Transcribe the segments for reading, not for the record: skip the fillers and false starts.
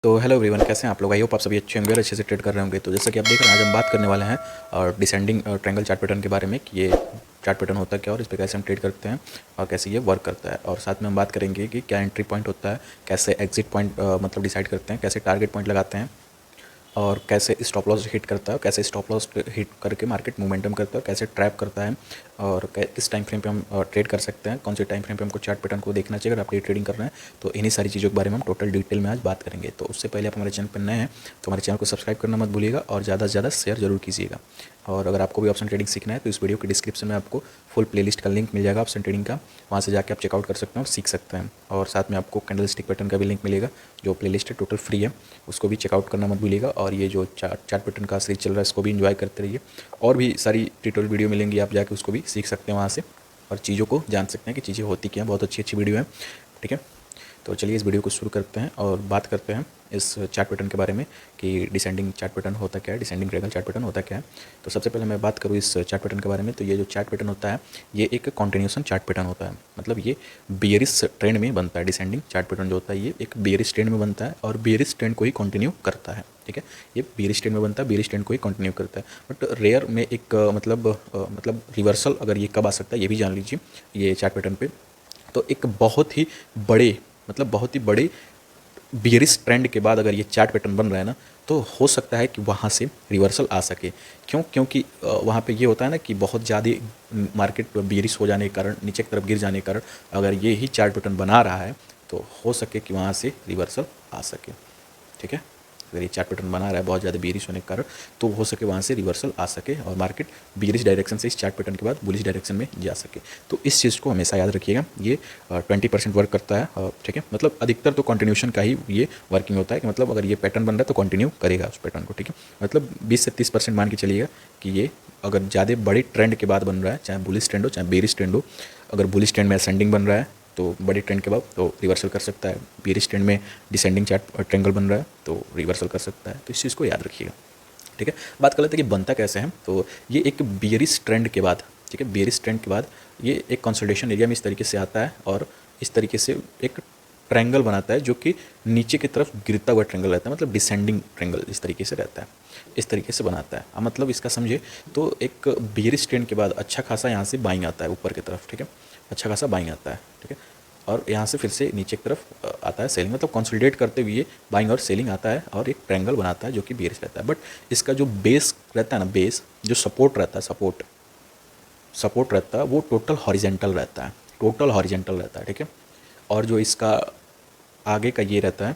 तो hello everyone, कैसे हैं आप लोग? आई होप आप सभी अच्छे होंगे और अच्छे से ट्रेड कर रहे होंगे। तो जैसा कि आप देख रहे हैं, आज हम बात करने वाले हैं और डिसेंडिंग ट्रायंगल चार्ट पैटर्न के बारे में कि ये चार्ट पैटर्न होता है क्या और इस पे कैसे हम ट्रेड करते हैं और कैसे ये वर्क करता है। और साथ में हम बात करेंगे कि क्या एंट्री पॉइंट होता है, कैसे एग्जिट पॉइंट मतलब डिसाइड करते हैं, कैसे टारगेट पॉइंट लगाते हैं और कैसे स्टॉप लॉस हिट करता है, कैसे स्टॉप लॉस हिट करके मार्केट मोमेंटम करता है, कैसे ट्रैप करता है और किस टाइम फ्रेम पे हम ट्रेड कर सकते हैं, कौन से टाइम फ्रेम पे हमको चार्ट पैटर्न को देखना चाहिए अगर आप डे ट्रेडिंग कर रहे हैं। तो इन्हीं सारी चीज़ों के बारे में हम टोटल डिटेल में आज बात करेंगे। तो उससे पहले आप हमारे चैनल पर नए हैं तो हमारे चैनल को सब्सक्राइब करना मत भूलिएगा और ज़्यादा से ज़्यादा शेयर जरूर कीजिएगा। और अगर आपको भी ऑप्शन ट्रेडिंग सीखना है तो इस वीडियो के डिस्क्रिप्शन में आपको फुल प्लेलिस्ट का लिंक मिल जाएगा ऑप्शन ट्रेडिंग का, वहाँ से जाके आप चेकआउट कर सकते हैं और सीख सकते हैं। और साथ में आपको कैंडल स्टिक पैटर्न का भी लिंक मिलेगा, जो प्लेलिस्ट है टोटल फ्री है, उसको भी चेकआउट करना मत भूलिएगा। और ये जो चार्ट पैटर्न का सीरीज चल रहा है इसको भी एंजॉय करते रहिए। और भी सारी ट्यूटोरियल वीडियो मिलेंगी, आप जाके उसको भी सीख सकते हैं वहाँ से और चीज़ों को जान सकते हैं कि चीज़ें होती क्या हैं। बहुत अच्छी अच्छी वीडियो है, ठीक है। तो चलिए इस वीडियो को शुरू करते हैं और बात करते हैं इस चार्ट पैटर्न के बारे में कि डिसेंडिंग चार्ट पैटर्न होता क्या है, डिसेंडिंग ट्रायंगल चार्ट पैटर्न होता क्या है। तो सबसे पहले मैं बात करूँ इस चार्ट पैटर्न के बारे में, तो ये जो चार्ट पैटर्न होता है ये एक कॉन्टिन्यूसन चार्ट पैटर्न होता है। मतलब ये बेयरिश ट्रेंड में बनता है। डिसेंडिंग चार्ट पैटर्न जो होता है ये एक बेयरिश ट्रेंड में बनता है और बेयरिश ट्रेंड को ही कंटिन्यू करता है, ठीक है। ये बेयरिश ट्रेंड में बनता है, बेयरिश ट्रेंड को ही कंटिन्यू करता है। बट रेयर में एक मतलब रिवर्सल अगर ये कब आ सकता है ये भी जान लीजिए ये चार्ट पैटर्न पे। तो एक बहुत ही बड़े बहुत ही बड़े बियरिश ट्रेंड के बाद अगर ये चार्ट पैटर्न बन रहा है ना, तो हो सकता है कि वहाँ से रिवर्सल आ सके। क्योंकि वहाँ पे ये होता है ना कि बहुत ज़्यादा मार्केट बियरिश हो जाने के कारण, नीचे की तरफ गिर जाने के कारण अगर ये ही चार्ट पैटर्न बना रहा है तो हो सके कि वहाँ से रिवर्सल आ सके, ठीक है। अगर ये चार्ट पैटर्न बना रहा है बहुत ज़्यादा बेरिश होने के कारण तो हो सके वहाँ से रिवर्सल आ सके और मार्केट बेरिश डायरेक्शन से इस चार्ट पैटर्न के बाद बुलिश डायरेक्शन में जा सके। तो इस चीज़ को हमेशा याद रखिएगा, ये 20% वर्क करता है, ठीक है। मतलब अधिकतर तो कंटिन्यूशन का ही ये वर्किंग होता है कि मतलब अगर ये पैटर्न बन रहा है तो कंटिन्यू करेगा उस पैटर्न को, ठीक है। मतलब 20 से 30% मान के चलिएगा कि ये अगर ज़्यादा बड़े ट्रेंड के बाद बन रहा है, चाहे बुलिश ट्रेंड हो चाहे बेरिश ट्रेंड हो। अगर बुलिश ट्रेंड में असेंडिंग बन रहा है तो बड़े ट्रेंड के बाद तो रिवर्सल कर सकता है, बेरिश ट्रेंड में डिसेंडिंग चार्ट ट्रेंगल बन रहा है तो रिवर्सल कर सकता है। तो इस चीज़ को याद रखिएगा, ठीक है। बात कर लेते हैं कि बनता कैसे है। तो ये एक बेरिश ट्रेंड के बाद, ठीक है, बेरिश ट्रेंड के बाद ये एक कंसोलिडेशन एरिया में इस तरीके से आता है और इस तरीके से एक ट्रायंगल बनाता है जो कि नीचे की तरफ गिरता हुआ ट्रायंगल रहता है, मतलब डिसेंडिंग ट्रायंगल इस तरीके से रहता है, इस तरीके से बनाता है। अब मतलब इसका समझे तो एक बेरिश ट्रेंड के बाद अच्छा खासा यहाँ से बाइंग आता है ऊपर की तरफ, ठीक है, अच्छा खासा बाइंग आता है, ठीक है। और यहाँ से फिर से नीचे की तरफ आता है सेलिंग, मतलब कंसोलिडेट करते हुए बाइंग और सेलिंग आता है और एक ट्रायंगल बनाता है जो कि बेरिश रहता है। बट इसका जो बेस रहता है ना, बेस जो सपोर्ट रहता है, सपोर्ट रहता है वो टोटल हॉरिजेंटल रहता है, टोटल हॉरिजेंटल रहता है, ठीक है। और जो इसका आगे का ये रहता है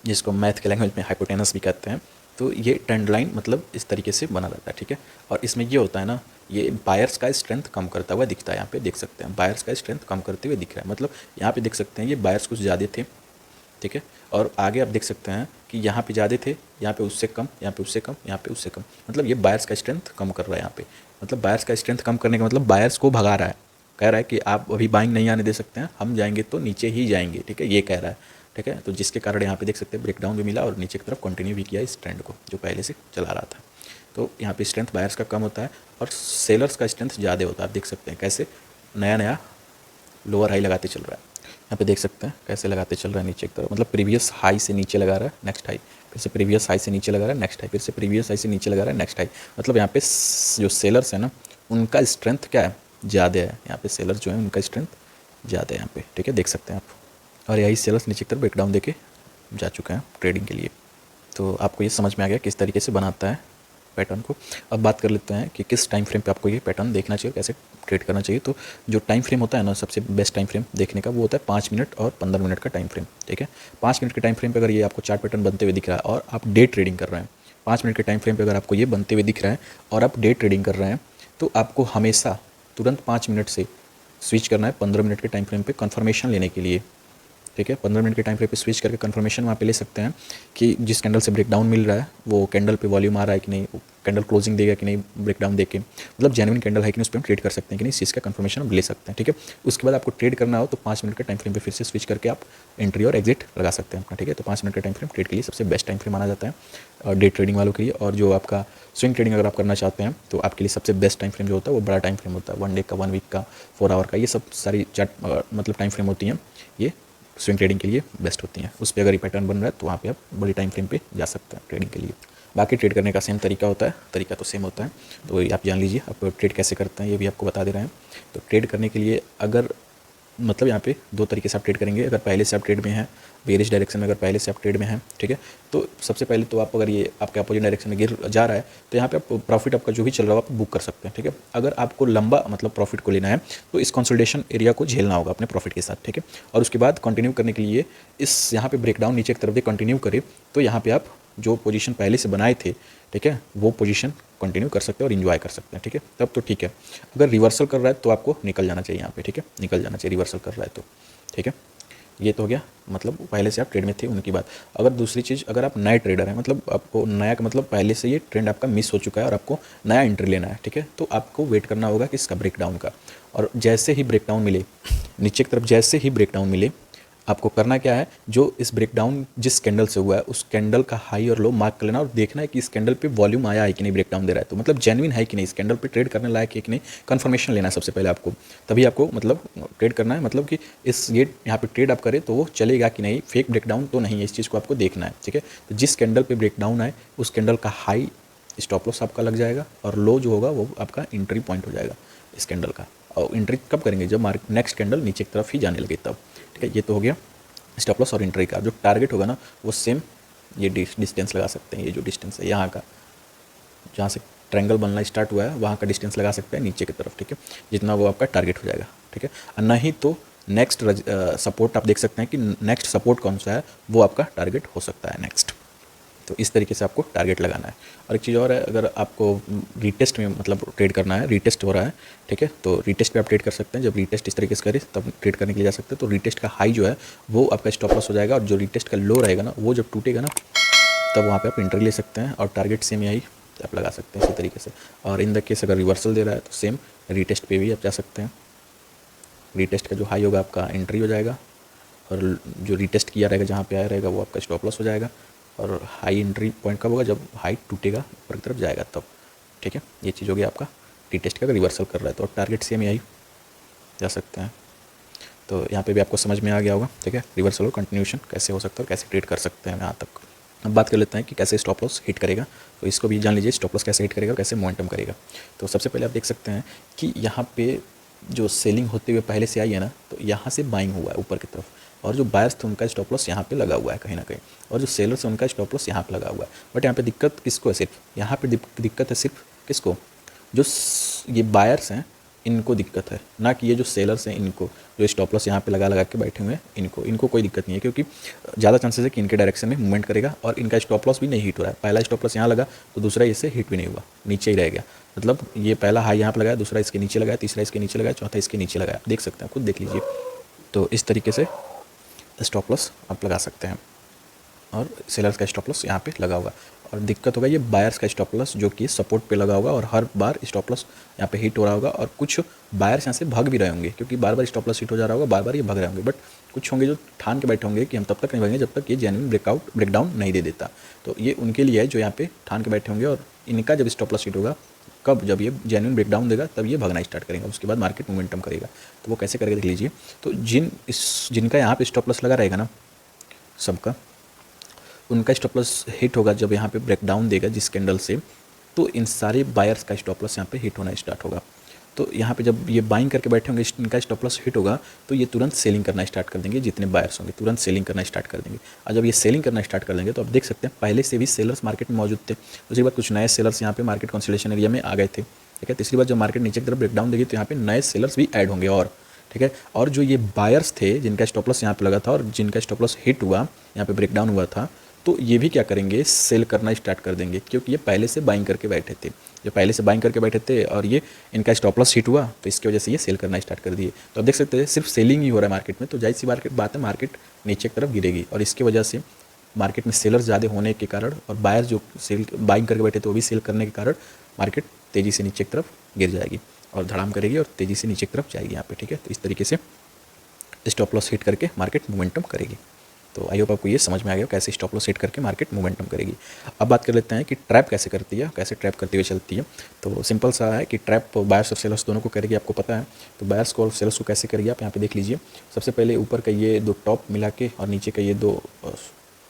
जिसको मैथ के लैंग्वेज में हाइपोटेनस भी कहते हैं, तो ये ट्रेंड लाइन मतलब इस तरीके से बना रहता है, ठीक है। और इसमें ये होता है ना, ये बायर्स का स्ट्रेंथ कम करता हुआ दिखता है। यहाँ पे देख सकते हैं बायर्स का स्ट्रेंथ कम करते हुए दिख रहा है, मतलब यहाँ पे देख सकते हैं ये बायर्स कुछ ज़्यादा थे, ठीक है। और आगे आप देख सकते हैं कि यहाँ पे ज़्यादा थे, यहाँ पे उससे कम, यहाँ पे उससे कम, यहाँ पे उससे कम, मतलब ये बायर्स का स्ट्रेंथ कम कर रहा है यहाँ पे। मतलब बायर्स का स्ट्रेंथ कम करने का मतलब बायर्स को भगा रहा है, कह रहा है कि आप अभी बाइंग नहीं आने दे सकते हैं, हम जाएंगे तो नीचे ही जाएंगे, ठीक है, ये कह रहा है, ठीक है। तो जिसके कारण यहाँ पे देख सकते हैं ब्रेकडाउन भी मिला और नीचे की तरफ कंटिन्यू भी किया इस ट्रेंड को जो पहले से चला रहा था। तो यहाँ पे स्ट्रेंथ बायर्स का कम होता है और सेलर्स का स्ट्रेंथ ज़्यादा होता है। आप देख सकते हैं कैसे नया नया लोअर हाई लगाते चल रहा है। यहाँ पे देख सकते हैं कैसे लगाते चल रहा है नीचे की तरफ, मतलब प्रीवियस हाई से नीचे लगा रहा है, नेक्स्ट हाई, फिर से प्रीवियस हाई से नीचे लगा रहा है, नेक्स्ट हाई, फिर से प्रीवियस हाई से नीचे लगा रहा है, नेक्स्ट हाई। मतलब यहाँ पे जो सेलर्स है ना उनका स्ट्रेंथ क्या है, ज़्यादा है। यहाँ पे सेलर्स जो है उनका स्ट्रेंथ ज़्यादा है यहाँ पे, ठीक है, देख सकते हैं आप। और यही सेलर्स नीचे की तरफ ब्रेकडाउन देके जा चुके हैं ट्रेडिंग के लिए। तो आपको ये समझ में आ गया किस तरीके से बनाता है पैटर्न को। अब बात कर लेते हैं कि किस टाइम फ्रेम पे आपको ये पैटर्न देखना चाहिए, कैसे ट्रेड करना चाहिए। तो जो टाइम फ्रेम होता है ना, सबसे बेस्ट टाइम फ्रेम देखने का वो होता है 5 मिनट और 15 मिनट का टाइम फ्रेम, ठीक है। 5 मिनट के टाइम फ्रेम पे अगर ये आपको चार्ट पैटर्न बनते हुए दिख रहा है और आप डे ट्रेडिंग कर रहे हैं, 5 मिनट के टाइम फ्रेम पे अगर आपको ये बनते हुए दिख रहा है और आप डे ट्रेडिंग कर रहे हैं, तो आपको हमेशा तुरंत 5 मिनट से स्विच करना है 15 मिनट के टाइम फ्रेम पे कन्फर्मेशन लेने के लिए, ठीक है। 15 मिनट के टाइम फ्रेम पे स्विच करके कंफर्मेशन वहाँ पे ले सकते हैं कि जिस कैंडल से ब्रेकडाउन मिल रहा है वो कैंडल पे वॉल्यूम आ रहा है कि नहीं, कैंडल क्लोजिंग देगा कि नहीं ब्रेकडाउन देके, मतलब जेन्युइन कैंडल है कि नहीं, उस पर हम ट्रेड कर सकते हैं कि नहीं, इस चीज़ का कंफर्मेशन हम ले सकते हैं, ठीक है। उसके बाद आपको ट्रेड करना हो तो 5 मिनट के टाइम फ्रेम पे फिर से स्विच करके आप एंट्री और एग्जिट लगा सकते हैं अपना, ठीक है। तो 5 मिनट का टाइम फ्रेम ट्रेड के लिए सबसे बेस्ट टाइम फ्रेम माना जाता है डे ट्रेडिंग वालों के लिए। और जो आपका स्विंग ट्रेडिंग अगर आप करना चाहते हैं तो आपके लिए सबसे बेस्ट टाइम फ्रेम जो होता है वो बड़ा टाइम फ्रेम होता है, 1 डे का, 1 वीक का, 4 आवर का, ये सब सारी चार्ट मतलब टाइम फ्रेम होती हैं ये स्विंग ट्रेडिंग के लिए बेस्ट होती हैं। उस पर अगर ये पैटर्न बन रहा है तो वहाँ पे आप बड़ी टाइम फ्रेम पे जा सकते हैं ट्रेडिंग के लिए। बाकी ट्रेड करने का सेम तरीका होता है, तरीका तो सेम होता है, तो ये आप जान लीजिए। आप ट्रेड कैसे करते हैं ये भी आपको बता दे रहे हैं। तो ट्रेड करने के लिए अगर मतलब यहाँ पे दो तरीके से आप ट्रेड करेंगे। अगर पहले से आप ट्रेड में हैं बेरिश डायरेक्शन में, अगर पहले से आप ट्रेड में हैं, ठीक है, तो सबसे पहले तो आप अगर ये आपके अपोजिट डायरेक्शन में गिर जा रहा है तो यहाँ पे आप प्रॉफिट आपका जो भी चल रहा है आप बुक कर सकते हैं, ठीक है। अगर आपको लंबा मतलब प्रॉफिट को लेना है तो इस कंसोलिडेशन एरिया को झेलना होगा अपने प्रॉफिट के साथ, ठीक है। और उसके बाद कंटिन्यू करने के लिए इस यहाँ पे ब्रेकडाउन नीचे की तरफ से कंटिन्यू करे तो यहाँ पे आप जो पोजीशन पहले से बनाए थे, ठीक है, वो पोजीशन कंटिन्यू कर सकते हैं और इन्जॉय कर सकते हैं, ठीक है, तब तो ठीक है। अगर रिवर्सल कर रहा है तो आपको निकल जाना चाहिए यहाँ पे, ठीक है, निकल जाना चाहिए रिवर्सल कर रहा है तो, ठीक है। ये तो हो गया मतलब पहले से आप ट्रेड में थे उनकी बात। अगर दूसरी चीज़, अगर आप नए ट्रेडर हैं, मतलब आपको नया का मतलब पहले से ये ट्रेंड आपका मिस हो चुका है और आपको नया एंट्री लेना है, ठीक है, तो आपको वेट करना होगा कि इसका ब्रेकडाउन का। और जैसे ही ब्रेकडाउन मिले नीचे की तरफ, जैसे ही ब्रेकडाउन मिले आपको करना क्या है, जो इस ब्रेकडाउन जिस कैंडल से हुआ है उस कैंडल का हाई और लो मार्क कर लेना और देखना है कि इस कैंडल पे वॉल्यूम आया है कि नहीं, ब्रेकडाउन दे रहा है तो मतलब जेन्युइन है कि नहीं, इस कैंडल पे ट्रेड करने लायक है कि नहीं, कंफर्मेशन लेना है सबसे पहले आपको। तभी आपको मतलब ट्रेड करना है, मतलब कि इस ये यहाँ पे ट्रेड आप करें तो वो चलेगा कि नहीं, फेक ब्रेकडाउन तो नहीं है, इस चीज़ को आपको देखना है, ठीक है। तो जिस कैंडल पर ब्रेकडाउन आए उस कैंडल का हाई स्टॉप लॉस आपका लग जाएगा और लो जो होगा वो आपका एंट्री पॉइंट हो जाएगा इस कैंडल का। और एंट्री कब करेंगे, जब मार्केट नेक्स्ट कैंडल नीचे की तरफ ही जाने लगे तब, ठीक है। ये तो हो गया स्टॉप लॉस और एंट्री का। जो टारगेट होगा ना वो सेम ये डिस्टेंस लगा सकते हैं, ये जो डिस्टेंस है यहाँ का, जहाँ से ट्रायंगल बनना स्टार्ट हुआ है वहाँ का डिस्टेंस लगा सकते हैं नीचे की तरफ, ठीक है, जितना वो आपका टारगेट हो जाएगा, ठीक है। और नहीं तो नेक्स्ट सपोर्ट आप देख सकते हैं कि नेक्स्ट सपोर्ट कौन सा है वो आपका टारगेट हो सकता है नेक्स्ट। तो इस तरीके से आपको टारगेट लगाना है। और एक चीज़ और है, अगर आपको रीटेस्ट में मतलब ट्रेड करना है, रीटेस्ट हो रहा है, ठीक है, तो रीटेस्ट पे आप ट्रेड कर सकते हैं। जब रीटेस्ट इस तरीके से करें तब ट्रेड करने के लिए जा सकते हैं। तो रीटेस्ट का हाई जो है वो आपका स्टॉप लॉस हो जाएगा और जो रीटेस्ट का लो रहेगा ना वो जब टूटेगा ना तब वहाँ पर आप एंट्री ले सकते हैं और टारगेट सेम यही आप लगा सकते हैं इसी तरीके से। और इन द केस अगर रिवर्सल दे रहा है तो सेम रीटेस्ट पे भी आप जा सकते हैं। रीटेस्ट का जो हाई होगा आपका एंट्री हो जाएगा और जो रीटेस्ट किया रहेगा जहाँ पे आया रहेगा वो आपका स्टॉप लॉस हो जाएगा। और हाई एंट्री पॉइंट कब होगा, जब हाई टूटेगा ऊपर की तरफ जाएगा तब, ठीक है। ये चीज़ हो गया आपका रीटेस्ट का, अगर रिवर्सल कर रहा है तो टारगेट सेम यही जा सकते हैं। तो यहाँ पे भी आपको समझ में आ गया होगा, ठीक है, रिवर्सल और कंटिन्यूशन कैसे हो सकता है और कैसे ट्रेड कर सकते हैं यहाँ तक। अब बात कर लेते हैं कि कैसे स्टॉप लॉस हिट करेगा। तो इसको भी जान लीजिए, स्टॉप लॉस कैसे हिट करेगा और कैसे मोमेंटम करेगा। तो सबसे पहले आप देख सकते हैं कि यहाँ पे जो सेलिंग होते हुए पहले से आई है ना, तो यहाँ से बाइंग हुआ है ऊपर की तरफ और जो बायर्स थे उनका स्टॉप लॉस यहाँ पे लगा हुआ है कहीं ना कहीं, और जो सेलर्स है उनका स्टॉप लॉस यहाँ पे लगा हुआ है। बट यहाँ पे दिक्कत किसको है, सिर्फ यहाँ पे दिक्कत है सिर्फ किसको, जो ये बायर्स हैं इनको दिक्कत है, ना कि ये जो सेलर्स हैं इनको, जो स्टॉप लॉस यहाँ पे लगा के बैठे हुए हैं इनको कोई दिक्कत नहीं है, क्योंकि ज़्यादा चांसेस है कि इनके डायरेक्शन में मूवमेंट करेगा और इनका स्टॉप लॉस भी नहीं हिट हो रहा है। पहला स्टॉप लॉस यहाँ लगा तो दूसरा इससे हिट भी नहीं हुआ, नीचे ही रह गया। मतलब ये पहला हाई यहाँ पर लगाया, दूसरा इसके नीचे लगाया, तीसरा इसके नीचे लगाया, चौथा इसके नीचे लगाया, देख सकते हैं, खुद देख लीजिए। तो इस तरीके से स्टॉप लॉस आप लगा सकते हैं और सेलर्स का स्टॉप लॉस यहाँ पे लगा होगा। और दिक्कत होगा ये बायर्स का स्टॉप लॉस जो कि सपोर्ट पे लगा होगा और हर बार स्टॉप लॉस यहाँ पे हिट हो रहा होगा और कुछ बायर्स यहाँ से भाग भी रहे होंगे क्योंकि बार बार स्टॉप लॉस हिट हो जा रहा होगा, बार बार ये भाग रहे होंगे। बट कुछ होंगे जो ठान के बैठे होंगे कि हम तब तक नहीं भागेंगे जब तक ये जेन्युइन ब्रेकडाउन नहीं दे देता। तो ये उनके लिए है जो यहाँ पे ठान के बैठे होंगे और इनका जब स्टॉप लॉस हिट होगा कब, जब ये जेन्युइन ब्रेकडाउन देगा तब ये भागना स्टार्ट करेंगे, उसके बाद मार्केट मोमेंटम करेगा। तो वो कैसे करेगा देख लीजिए। तो जिनका यहाँ पे स्टॉप लॉस लगा रहेगा ना सबका, उनका स्टॉप लॉस हिट होगा जब यहाँ पे ब्रेकडाउन देगा जिस कैंडल से, तो इन सारे बायर्स का स्टॉप लॉस यहाँ पे हिट होना स्टार्ट होगा। तो यहाँ पे जब ये बाइंग करके बैठे होंगे इनका स्टॉप लॉस हिट होगा तो ये तुरंत सेलिंग करना स्टार्ट कर देंगे, जितने बायर्स होंगे तुरंत सेलिंग करना स्टार्ट कर देंगे। और जब ये सेलिंग करना स्टार्ट कर देंगे तो आप देख सकते हैं पहले से भी सेलर्स मार्केट में मौजूद थे, उसके बाद कुछ नए सेलर्स यहाँ पे मार्केट कंसोलिडेशन एरिया में आ गए थे, ठीक है। तीसरी बार जब मार्केट नीचे की तरफ ब्रेकडाउन देगी तो यहाँ पे नए सेलर्स भी ऐड होंगे और, ठीक है। और जो ये बायर्स थे जिनका स्टॉप लॉस यहाँ पे लगा था और जिनका स्टॉप लॉस हिट हुआ, यहाँ पे ब्रेकडाउन हुआ था, तो ये भी क्या करेंगे, सेल करना स्टार्ट कर देंगे क्योंकि ये पहले से बाइंग करके बैठे थे, जो पहले से बाइंग करके बैठे थे और ये इनका स्टॉप लॉस हिट हुआ तो इसकी वजह से ये सेल करना स्टार्ट कर दिए। तो आप देख सकते हैं सिर्फ सेलिंग ही हो रहा है मार्केट में, तो जाहिर सी बात है मार्केट नीचे की तरफ गिरेगी और इसकी वजह से मार्केट में सेलर्स ज़्यादा होने के कारण और बायर जो सेल बाइंग करके बैठे थे वो भी सेल करने के कारण मार्केट तेज़ी से नीचे की तरफ गिर जाएगी और धड़ाम करेगी और तेज़ी से नीचे की तरफ जाएगी यहाँ पे, ठीक है। तो इस तरीके से स्टॉप लॉस हिट करके मार्केट मोमेंटम करेगी। तो आई होप आपको ये समझ में आ गया कैसे स्टॉप लॉस सेट करके मार्केट मोमेंटम करेगी। अब बात कर लेते हैं कि ट्रैप कैसे करती है, कैसे ट्रैप करते हुए चलती है। तो सिंपल सा है कि ट्रैप बायर्स और सेलर्स दोनों को करेगी, आपको पता है। तो बायर्स को और सेलर्स को कैसे करेगी आप यहाँ पे देख लीजिए। सबसे पहले ऊपर का ये दो टॉप मिला के और नीचे का ये दो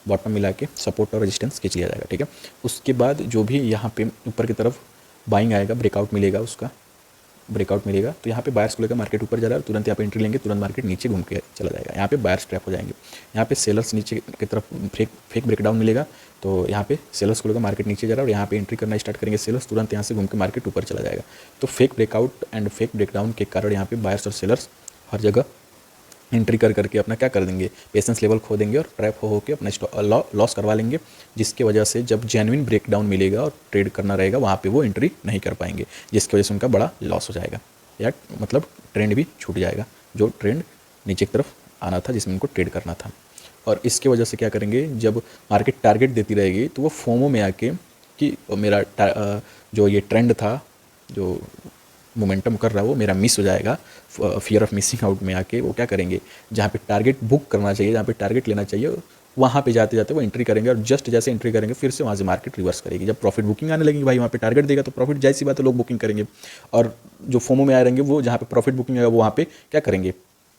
बॉटम मिला के सपोर्ट और रेजिस्टेंस खींच लिया जाएगा, ठीक है। उसके बाद जो भी यहाँ पे ऊपर की तरफ बाइंग आएगा, ब्रेकआउट मिलेगा, उसका ब्रेकआउट मिलेगा, तो यहाँ पे बायर्स को लेकर मार्केट ऊपर जा रहा है और तुरंत यहाँ पे एंट्री लेंगे, तुरंत मार्केट नीचे घूम के चला जाएगा। यहाँ पे बायर्स ट्रैप हो जाएंगे। यहाँ पे सेलर्स नीचे की तरफ फेक ब्रेकडाउन मिलेगा, तो यहाँ पे सेलर्स को लेकर मार्केट नीचे जा रहा है और यहाँ पे एंट्री करना स्टार्ट करेंगे सेलर्स, तुरंत यहाँ से घूम के मार्केट ऊपर चला जाएगा। तो fake breakout and fake breakdown के कारण यहाँ पे बायर्स और सेलर्स हर जगह एंट्री कर करके अपना क्या कर देंगे, पेशेंस लेवल खो देंगे और ट्रैप हो के अपना लॉस करवा लेंगे, जिसकी वजह से जब जेन्युइन ब्रेकडाउन मिलेगा और ट्रेड करना रहेगा वहाँ पे वो एंट्री नहीं कर पाएंगे, जिसकी वजह से उनका बड़ा लॉस हो जाएगा या मतलब ट्रेंड भी छूट जाएगा, जो ट्रेंड नीचे की तरफ आना था जिसमें उनको ट्रेड करना था। और इसके वजह से क्या करेंगे, जब मार्केट टारगेट देती रहेगी तो वो फोमो में आके कि मेरा जो ये ट्रेंड था, जो मोमेंटम कर रहा है वो मेरा मिस हो जाएगा, फियर ऑफ मिसिंग आउट में आके वो क्या करेंगे, जहाँ पे टारगेट बुक करना चाहिए, जहाँ पे टारगेट लेना चाहिए, वहाँ पे जाते जाते वो एंट्री करेंगे और जस्ट जैसे एंट्री करेंगे फिर से वहाँ से मार्केट रिवर्स करेगी। जब प्रॉफिट बुकिंग आने लगेगी भाई, वहाँ पे टारगेट देगा तो प्रॉफिट जाहिर सी बात है लोग बुकिंग करेंगे, और जो फोमो में आए रहेंगे वो जहाँ पे प्रॉफिट बुकिंग आएगा वो वहाँ पे क्या करेंगे,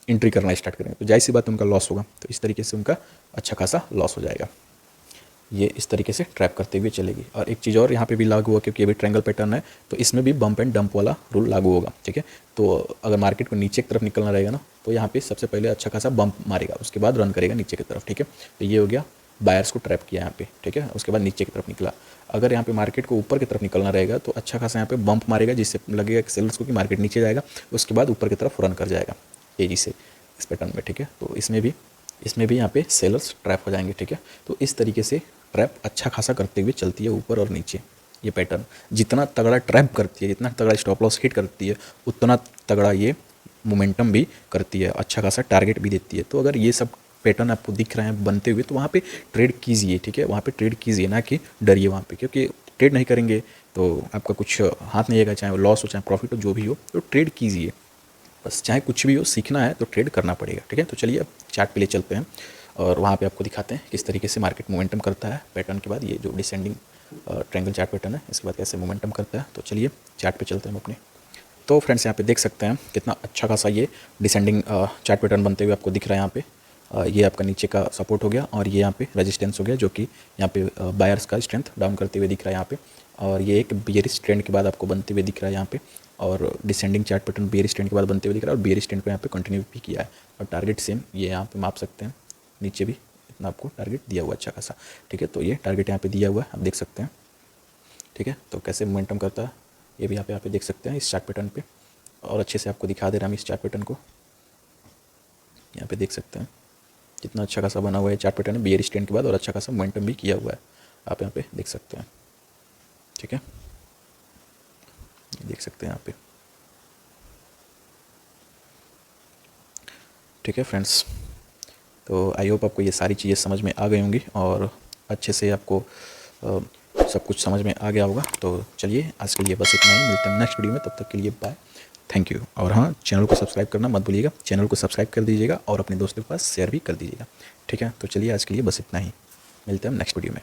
एंट्री करना स्टार्ट करेंगे, तो जाहिर सी बात है उनका लॉस होगा। तो इस तरीके से उनका अच्छा खासा लॉस हो जाएगा। ये इस तरीके से ट्रैप करते हुए चलेगी। और एक चीज़ और यहाँ पे भी लागू होगा, क्योंकि ये भी ट्रायंगल पैटर्न है तो इसमें भी बम्प एंड डंप वाला रूल लागू होगा, ठीक है। तो अगर मार्केट को नीचे की तरफ निकलना रहेगा ना, तो यहाँ पे सबसे पहले अच्छा खासा बम्प मारेगा, उसके बाद रन करेगा नीचे की तरफ, ठीक है। तो ये हो गया बायर्स को ट्रैप किया यहाँ पे, ठीक है। उसके बाद नीचे की तरफ निकला। अगर यहाँ पे मार्केट को ऊपर की तरफ निकलना रहेगा तो अच्छा खासा यहाँ पे बम्प मारेगा, जिससे लगेगा कि सेलर्स को कि मार्केट नीचे जाएगा, उसके बाद ऊपर की तरफ रन कर जाएगा तेजी से इस पैटर्न में, ठीक है। तो इसमें भी यहाँ पे सेलर्स ट्रैप हो जाएंगे, ठीक है। तो इस तरीके से ट्रैप अच्छा खासा करते हुए चलती है ऊपर और नीचे। ये पैटर्न जितना तगड़ा ट्रैप करती है, जितना तगड़ा स्टॉप लॉस हिट करती है, उतना तगड़ा ये मोमेंटम भी करती है, अच्छा खासा टारगेट भी देती है। तो अगर ये सब पैटर्न आपको दिख रहे हैं बनते हुए तो वहाँ पे ट्रेड कीजिए, ठीक है। वहाँ पे ट्रेड कीजिए, ना कि डरिए वहाँ पे, क्योंकि ट्रेड नहीं करेंगे तो आपका कुछ हाथ नहीं आएगा, चाहे वो लॉस हो चाहे प्रॉफिट हो, जो भी हो। तो ट्रेड कीजिए, बस चाहे कुछ भी हो, सीखना है तो ट्रेड करना पड़ेगा, ठीक है। तो चलिए अब चार्ट पे ले चलते हैं और वहाँ पे आपको दिखाते हैं किस तरीके से मार्केट मोमेंटम करता है पैटर्न के बाद। ये जो डिसेंडिंग ट्रायंगल चार्ट पैटर्न है, इसके बाद कैसे मोमेंटम करता है। तो चलिए चार्ट पे चलते हैं हम अपने। तो फ्रेंड्स यहाँ पे देख सकते हैं कितना अच्छा खासा ये डिसेंडिंग चार्ट पैटर्न बनते हुए आपको दिख रहा है। यहाँ पे ये आपका नीचे का सपोर्ट हो गया और ये यहाँ पे रेजिस्टेंस हो गया, जो कि यहाँ पे बायर्स का स्ट्रेंथ डाउन करते हुए दिख रहा है यहाँ पे। और ये एक बेयरिश ट्रेंड के बाद आपको बनते हुए दिख रहा है यहाँ पे, और descending chart pattern bearish trend के बाद बनते हुए दिख रहा है, और बेयरिश ट्रेंड को यहाँ पे कंटिन्यू भी किया है। और टारगेट सेम ये यहाँ पे माप सकते हैं, नीचे भी इतना आपको टारगेट दिया हुआ अच्छा खासा, ठीक है। तो ये टारगेट यहाँ पे दिया हुआ है, आप देख सकते हैं, ठीक है। तो कैसे मोमेंटम करता है ये भी यहाँ पे देख सकते हैं इस चार्ट पैटर्न पे, और अच्छे से आपको दिखा दे रहा हूँ इस चार्ट पैटर्न को। यहाँ पे देख सकते हैं कितना अच्छा खासा बना हुआ है चार्ट पैटर्न, बेयरिश ट्रेंड के बाद, और अच्छा खासा मोमेंटम भी किया हुआ है, आप यहाँ पे देख सकते हैं, ठीक है। देख सकते हैं यहाँ पे, ठीक है फ्रेंड्स। तो आई होप आपको ये सारी चीज़ें समझ में आ गई होंगी और अच्छे से आपको सब कुछ समझ में आ गया होगा। तो चलिए आज के लिए बस इतना ही, मिलते हैं नेक्स्ट वीडियो में, तब तक के लिए बाय, थैंक यू। और हाँ, चैनल को सब्सक्राइब करना मत भूलिएगा, चैनल को सब्सक्राइब कर दीजिएगा और अपने दोस्तों के पास शेयर भी कर दीजिएगा, ठीक है। तो चलिए आज के लिए बस इतना ही, मिलते हैं नेक्स्ट वीडियो में।